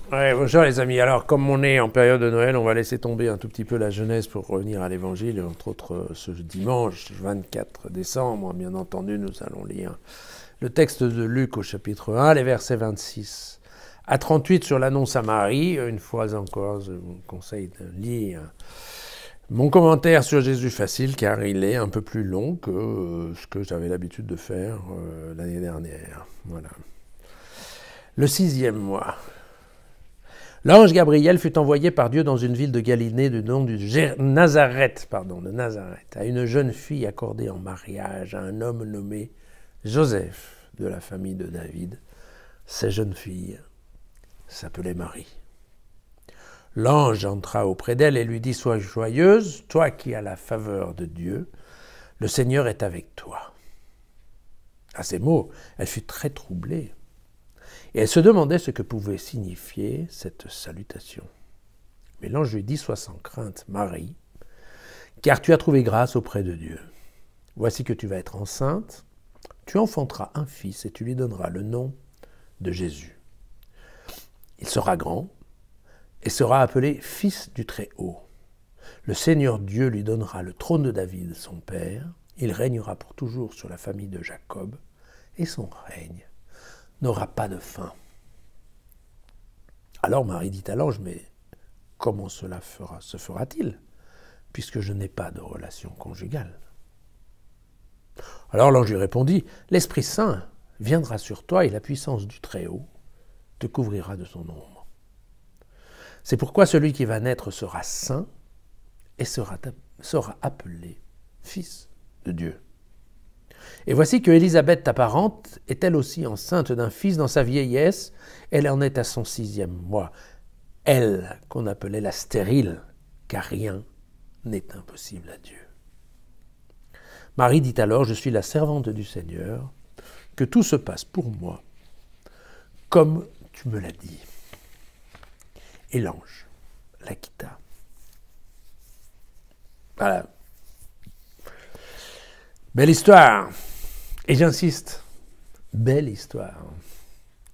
Ouais, bonjour les amis. Alors, comme on est en période de Noël, on va laisser tomber un tout petit peu la Genèse pour revenir à l'Évangile. Entre autres, ce dimanche 24 décembre, bien entendu, nous allons lire le texte de Luc au chapitre 1, les versets 26 à 38 sur l'annonce à Marie. Une fois encore, je vous conseille de lire mon commentaire sur Jésus facile, car il est un peu plus long que ce que j'avais l'habitude de faire l'année dernière. Voilà. Le 6e mois. L'ange Gabriel fut envoyé par Dieu dans une ville de Galilée du nom de Nazareth, à une jeune fille accordée en mariage à un homme nommé Joseph, de la famille de David. Cette jeune fille s'appelait Marie. L'ange entra auprès d'elle et lui dit « Sois joyeuse, toi qui as la faveur de Dieu, le Seigneur est avec toi. » À ces mots, elle fut très troublée. Et elle se demandait ce que pouvait signifier cette salutation. Mais l'ange lui dit « Sois sans crainte, Marie, car tu as trouvé grâce auprès de Dieu. Voici que tu vas être enceinte, tu enfanteras un fils et tu lui donneras le nom de Jésus. Il sera grand et sera appelé Fils du Très-Haut. Le Seigneur Dieu lui donnera le trône de David, son père. Il régnera pour toujours sur la famille de Jacob et son règne n'aura pas de fin. » Alors Marie dit à l'ange, « Mais comment cela se fera-t-il, puisque je n'ai pas de relation conjugale ?» Alors l'ange lui répondit, « L'Esprit Saint viendra sur toi et la puissance du Très-Haut te couvrira de son ombre. C'est pourquoi celui qui va naître sera saint et sera appelé Fils de Dieu. Et voici que Élisabeth, ta parente, est elle aussi enceinte d'un fils dans sa vieillesse. Elle en est à son 6e mois. Elle, qu'on appelait la stérile, car rien n'est impossible à Dieu. Marie dit alors, je suis la servante du Seigneur, que tout se passe pour moi, comme tu me l'as dit. Et l'ange la quitta. Voilà. Belle histoire. Et j'insiste, belle histoire.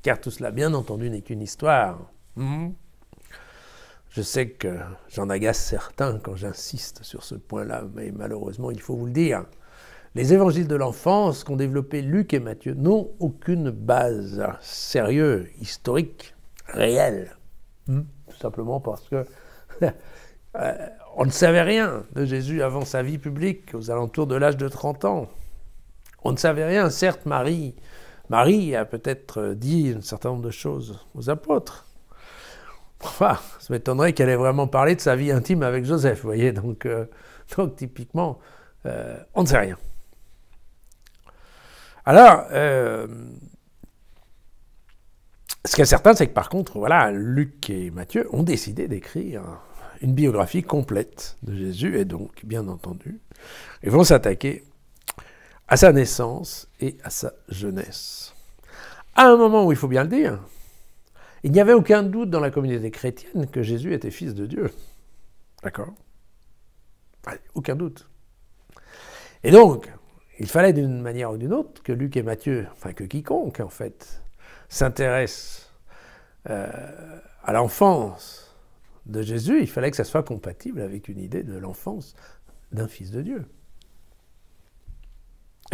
Car tout cela, bien entendu, n'est qu'une histoire. Je sais que j'en agace certains quand j'insiste sur ce point-là, mais malheureusement, il faut vous le dire. Les évangiles de l'enfance qu'ont développé Luc et Matthieu n'ont aucune base sérieuse, historique, réelle. Tout simplement parce que on ne savait rien de Jésus avant sa vie publique, aux alentours de l'âge de 30 ans. On ne savait rien. Certes, Marie a peut-être dit un certain nombre de choses aux apôtres. Enfin, ça m'étonnerait qu'elle ait vraiment parlé de sa vie intime avec Joseph, vous voyez. Donc typiquement, on ne sait rien. Alors, ce qui est certain, c'est que par contre, voilà, Luc et Matthieu ont décidé d'écrire une biographie complète de Jésus, et donc, bien entendu, ils vont s'attaquer à sa naissance et à sa jeunesse. À un moment où, il faut bien le dire, il n'y avait aucun doute dans la communauté chrétienne que Jésus était fils de Dieu. D'accord ? Aucun doute. Et donc, il fallait d'une manière ou d'une autre que Luc et Matthieu, enfin que quiconque en fait, s'intéresse à l'enfance de Jésus, il fallait que ça soit compatible avec une idée de l'enfance d'un fils de Dieu.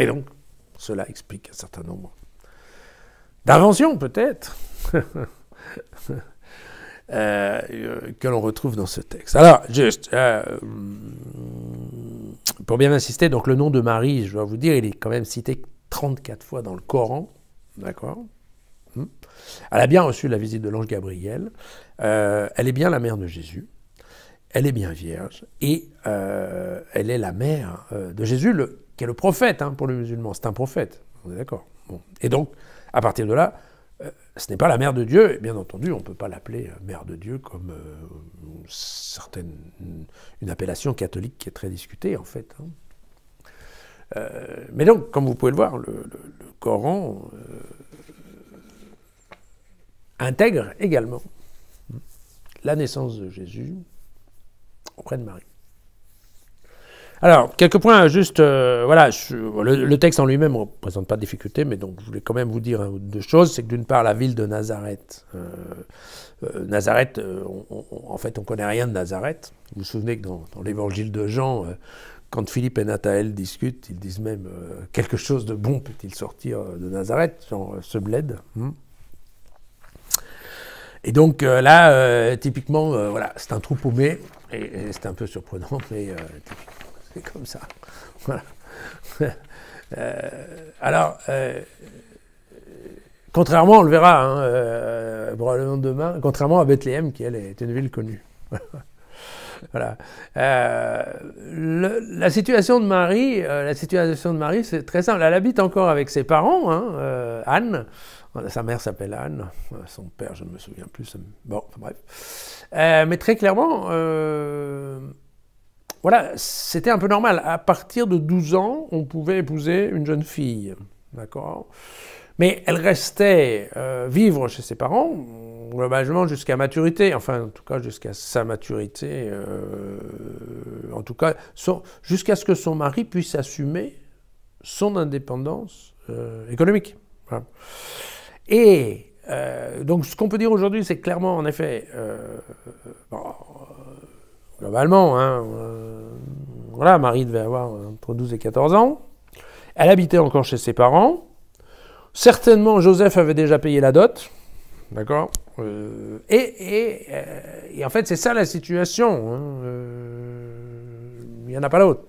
Et donc, cela explique un certain nombre d'inventions peut-être que l'on retrouve dans ce texte. Alors, juste, pour bien insister, donc le nom de Marie, je dois vous dire, il est quand même cité 34 fois dans le Coran, d'accord ? Elle a bien reçu la visite de l'ange Gabriel, elle est bien la mère de Jésus, elle est bien vierge, et elle est la mère de Jésus, qui est le prophète pour le musulman, c'est un prophète, on est d'accord. Bon. Et donc, à partir de là, ce n'est pas la mère de Dieu, et bien entendu, on ne peut pas l'appeler mère de Dieu comme une appellation catholique qui est très discutée, en fait. Mais donc, comme vous pouvez le voir, le Coran intègre également la naissance de Jésus auprès de Marie. Alors, quelques points juste, voilà, le texte en lui-même ne présente pas de difficulté, mais donc je voulais quand même vous dire deux choses. C'est que d'une part, la ville de Nazareth, en fait, on ne connaît rien de Nazareth. Vous vous souvenez que dans l'évangile de Jean, quand Philippe et Nathanaël discutent, ils disent même quelque chose de bon peut-il sortir de Nazareth, genre ce bled. Et donc là, typiquement, voilà, c'est un trou paumé, et c'est un peu surprenant, mais c'est comme ça. Voilà. Alors, contrairement, on le verra, probablement demain, contrairement à Bethléem, qui elle est une ville connue. Voilà. La situation de Marie, c'est très simple. Elle habite encore avec ses parents, Anne. Sa mère s'appelle Anne, son père, je ne me souviens plus. Bon, enfin, bref. Mais très clairement, voilà, c'était un peu normal. À partir de 12 ans, on pouvait épouser une jeune fille, d'accord ? Mais elle restait vivre chez ses parents, globalement jusqu'à maturité, enfin en tout cas jusqu'à sa maturité, en tout cas jusqu'à ce que son mari puisse assumer son indépendance économique. Voilà. Et donc ce qu'on peut dire aujourd'hui, c'est clairement en effet, globalement, voilà, Marie devait avoir entre 12 et 14 ans, elle habitait encore chez ses parents, certainement Joseph avait déjà payé la dot, d'accord, et en fait c'est ça la situation, il n'y en a pas d'autre.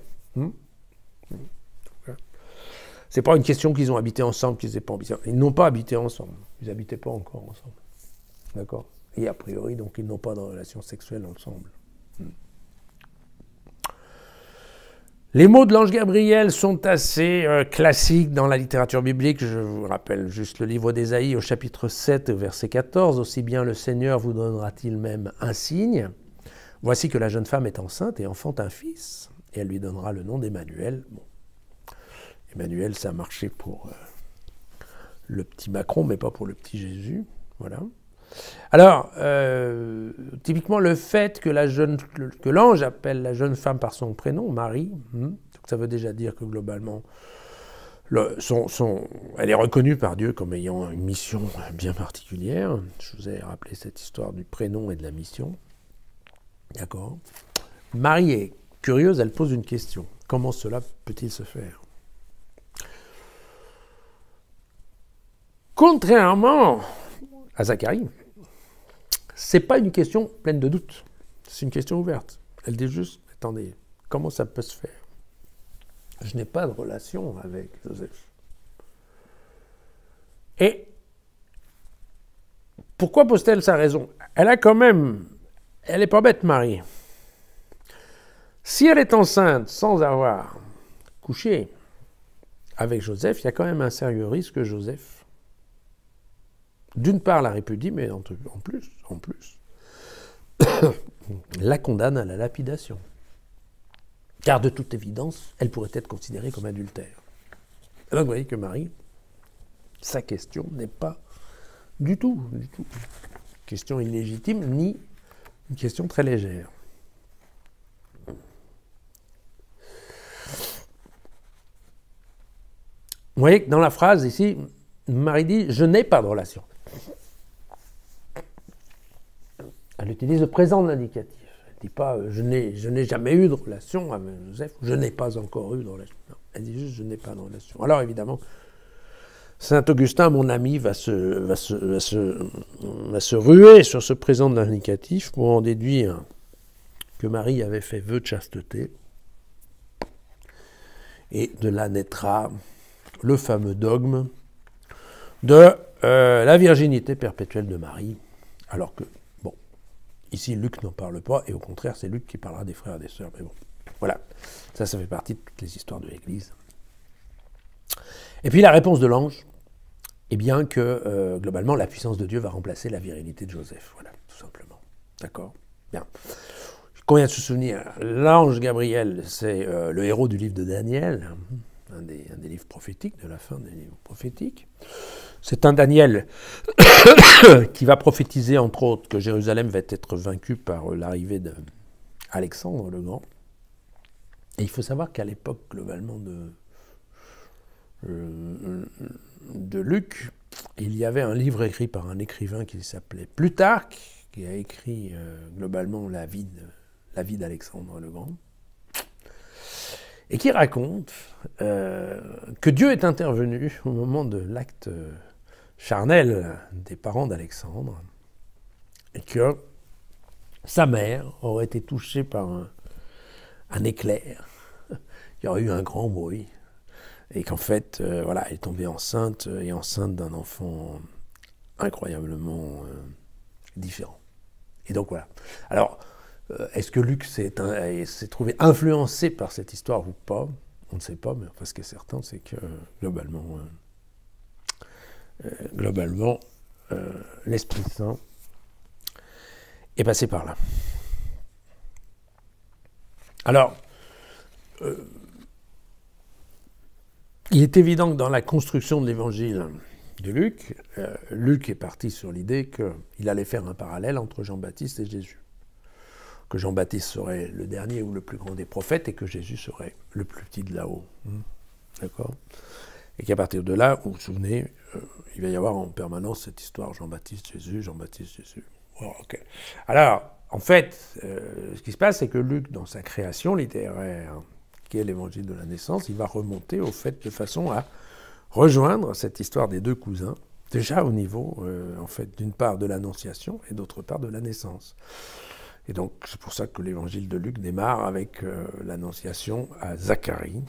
C'est pas une question qu'ils ont habité ensemble, qu'ils n'aient pas habité. Ils n'ont pas habité ensemble. Ils n'habitaient pas encore ensemble. D'accord ? Et a priori, donc, ils n'ont pas de relation sexuelle ensemble. Les mots de l'ange Gabriel sont assez classiques dans la littérature biblique. Je vous rappelle juste le livre d'Ésaïe au chapitre 7, verset 14. « Aussi bien le Seigneur vous donnera-t-il même un signe. Voici que la jeune femme est enceinte et enfante un fils, et elle lui donnera le nom d'Emmanuel. » Bon. Emmanuel, ça a marché pour le petit Macron, mais pas pour le petit Jésus. Voilà. Alors, typiquement, le fait que l'ange appelle la jeune femme par son prénom, Marie, ça veut déjà dire que globalement, elle est reconnue par Dieu comme ayant une mission bien particulière. Je vous ai rappelé cette histoire du prénom et de la mission. D'accord ? Marie est curieuse, elle pose une question. Comment cela peut-il se faire ? Contrairement à Zacharie, c'est pas une question pleine de doutes, c'est une question ouverte. Elle dit juste, attendez, comment ça peut se faire ? Je n'ai pas de relation avec Joseph. Et pourquoi pose-t-elle sa raison ? Elle est pas bête, Marie. Si elle est enceinte sans avoir couché avec Joseph, il y a quand même un sérieux risque que Joseph, d'une part, la répudie, mais en plus, la condamne à la lapidation. Car de toute évidence, elle pourrait être considérée comme adultère. Et donc vous voyez que Marie, sa question n'est pas du tout une question illégitime, ni une question très légère. Vous voyez que dans la phrase ici, Marie dit « je n'ai pas de relation ». Elle utilise le présent de l'indicatif. Elle ne dit pas « je n'ai jamais eu de relation avec Joseph » ou « je n'ai pas encore eu de relation ». Non, elle dit juste « je n'ai pas de relation ». Alors évidemment, Saint Augustin, mon ami, va se ruer sur ce présent de l'indicatif pour en déduire que Marie avait fait vœu de chasteté. Et de là naîtra le fameux dogme de la virginité perpétuelle de Marie, alors que, bon, ici Luc n'en parle pas, et au contraire c'est Luc qui parlera des frères et des sœurs, mais bon, voilà, ça fait partie de toutes les histoires de l'Église. Et puis la réponse de l'ange, eh bien que, globalement, la puissance de Dieu va remplacer la virilité de Joseph, voilà, tout simplement, d'accord ? Bien. Combien de se souvenir, l'ange Gabriel, c'est le héros du livre de Daniel, un des livres prophétiques, de la fin des livres prophétiques. C'est un Daniel qui va prophétiser, entre autres, que Jérusalem va être vaincue par l'arrivée d'Alexandre le Grand. Et il faut savoir qu'à l'époque, globalement, de Luc, il y avait un livre écrit par un écrivain qui s'appelait Plutarque, qui a écrit globalement la vie d'Alexandre le Grand, et qui raconte que Dieu est intervenu au moment de l'acte charnel des parents d'Alexandre, et que sa mère aurait été touchée par un éclair, il y aurait eu un grand bruit, et qu'en fait, voilà, elle est tombée enceinte, et enceinte d'un enfant incroyablement différent. Et donc voilà. Alors, est-ce que Luc s'est trouvé influencé par cette histoire ou pas? On ne sait pas, mais enfin, ce qui est certain, c'est que globalement, l'Esprit Saint est passé par là. Alors, il est évident que dans la construction de l'évangile de Luc, Luc est parti sur l'idée qu'il allait faire un parallèle entre Jean-Baptiste et Jésus. Que Jean-Baptiste serait le dernier ou le plus grand des prophètes et que Jésus serait le plus petit de là-haut. D'accord? Et qu'à partir de là, vous vous souvenez, il va y avoir en permanence cette histoire Jean-Baptiste, Jésus, Jean-Baptiste, Jésus. Oh, okay. Alors, en fait, ce qui se passe, c'est que Luc, dans sa création littéraire, qui est l'évangile de la naissance, il va remonter au fait de façon à rejoindre cette histoire des deux cousins, déjà au niveau, en fait, d'une part de l'Annonciation et d'autre part de la naissance. Et donc, c'est pour ça que l'évangile de Luc démarre avec l'Annonciation à Zacharie.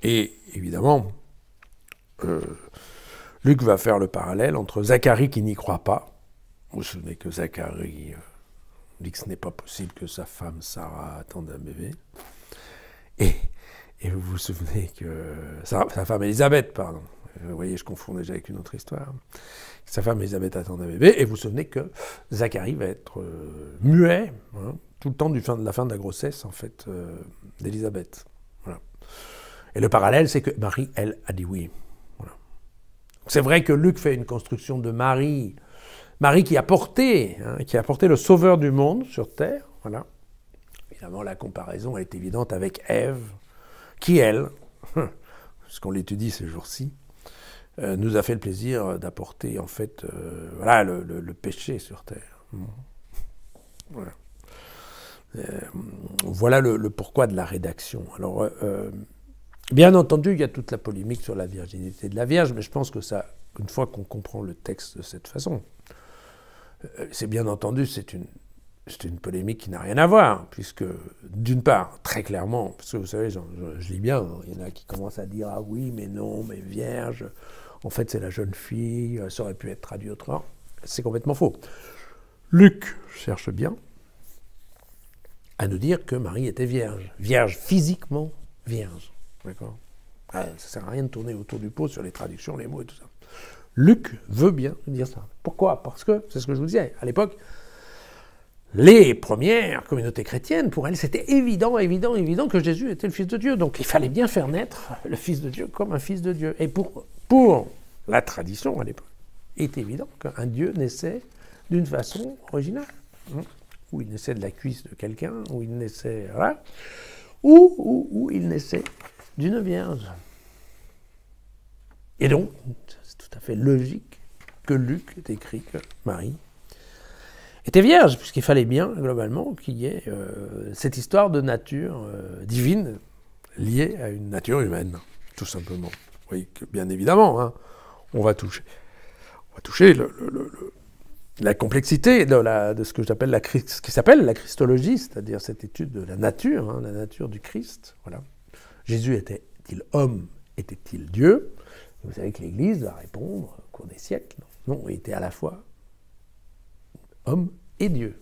Et évidemment, Luc va faire le parallèle entre Zacharie qui n'y croit pas. Vous vous souvenez que Zacharie dit que ce n'est pas possible que sa femme Sarah attende un bébé. Et vous vous souvenez que sa femme Élisabeth, pardon. Vous voyez, je confonds déjà avec une autre histoire. Sa femme Élisabeth attend un bébé, et vous vous souvenez que Zacharie va être muet tout le temps de la fin de la grossesse, en fait, d'Élisabeth. Voilà. Et le parallèle, c'est que Marie, elle, a dit oui. Voilà. C'est vrai que Luc fait une construction de Marie qui a porté le sauveur du monde sur terre. Voilà. Évidemment, la comparaison est évidente avec Ève, qui, elle, ce qu'on l'étudie ces jours-ci, nous a fait le plaisir d'apporter, en fait, le péché sur terre. Voilà. Voilà le pourquoi de la rédaction. Alors, bien entendu, il y a toute la polémique sur la virginité de la Vierge, mais je pense que ça, une fois qu'on comprend le texte de cette façon, c'est bien entendu, c'est une polémique qui n'a rien à voir, puisque, d'une part, très clairement, parce que vous savez, je lis bien, il y en a qui commencent à dire « Ah oui, mais non, mais Vierge, en fait, c'est la jeune fille, ça aurait pu être traduit autrement. » C'est complètement faux. Luc cherche bien à nous dire que Marie était vierge. Vierge, physiquement vierge. D'accord ? Ça ne sert à rien de tourner autour du pot sur les traductions, les mots et tout ça. Luc veut bien dire ça. Pourquoi ? Parce que, c'est ce que je vous disais, à l'époque, les premières communautés chrétiennes, pour elles, c'était évident que Jésus était le Fils de Dieu. Donc il fallait bien faire naître le Fils de Dieu comme un Fils de Dieu. Et pour la tradition, à l'époque, il est évident qu'un Dieu naissait d'une façon originale. Ou il naissait de la cuisse de quelqu'un, ou il naissait... Voilà, ou il naissait d'une vierge. Et donc, c'est tout à fait logique que Luc ait écrit que Marie était vierge, puisqu'il fallait bien, globalement, qu'il y ait cette histoire de nature divine liée à une nature humaine, tout simplement. Vous voyez que, bien évidemment, on va toucher la complexité de ce que j'appelle ce qui s'appelle la christologie, c'est-à-dire cette étude de la nature du Christ. Voilà. Jésus était-il homme, était-il Dieu? Vous savez que l'Église va répondre au cours des siècles. Non, il était à la fois homme et Dieu.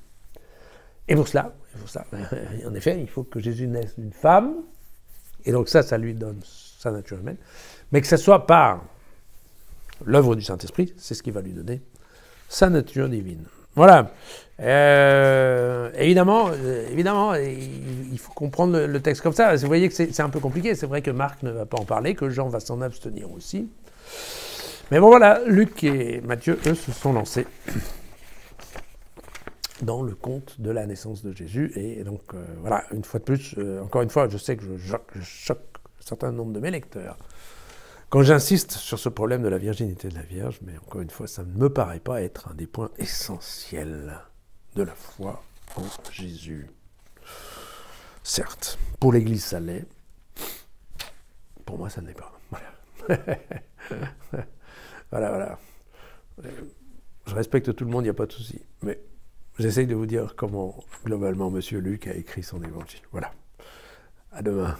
Et pour cela, en effet, il faut que Jésus naisse d'une femme, et donc ça lui donne sa nature humaine, mais que ce soit par l'œuvre du Saint-Esprit, c'est ce qui va lui donner sa nature divine. Voilà. Évidemment, il faut comprendre le texte comme ça. Vous voyez que c'est un peu compliqué. C'est vrai que Marc ne va pas en parler, que Jean va s'en abstenir aussi. Mais bon, voilà, Luc et Matthieu, eux, se sont lancés dans le conte de la naissance de Jésus. Et donc, voilà, une fois de plus, encore une fois, je sais que je choque un certain nombre de mes lecteurs quand j'insiste sur ce problème de la virginité de la Vierge, mais encore une fois, ça ne me paraît pas être un des points essentiels de la foi en Jésus. Certes, pour l'Église, ça l'est. Pour moi, ça ne l'est pas. Voilà. Voilà. Je respecte tout le monde, il n'y a pas de souci. Mais j'essaye de vous dire comment, globalement, M. Luc a écrit son évangile. Voilà. À demain.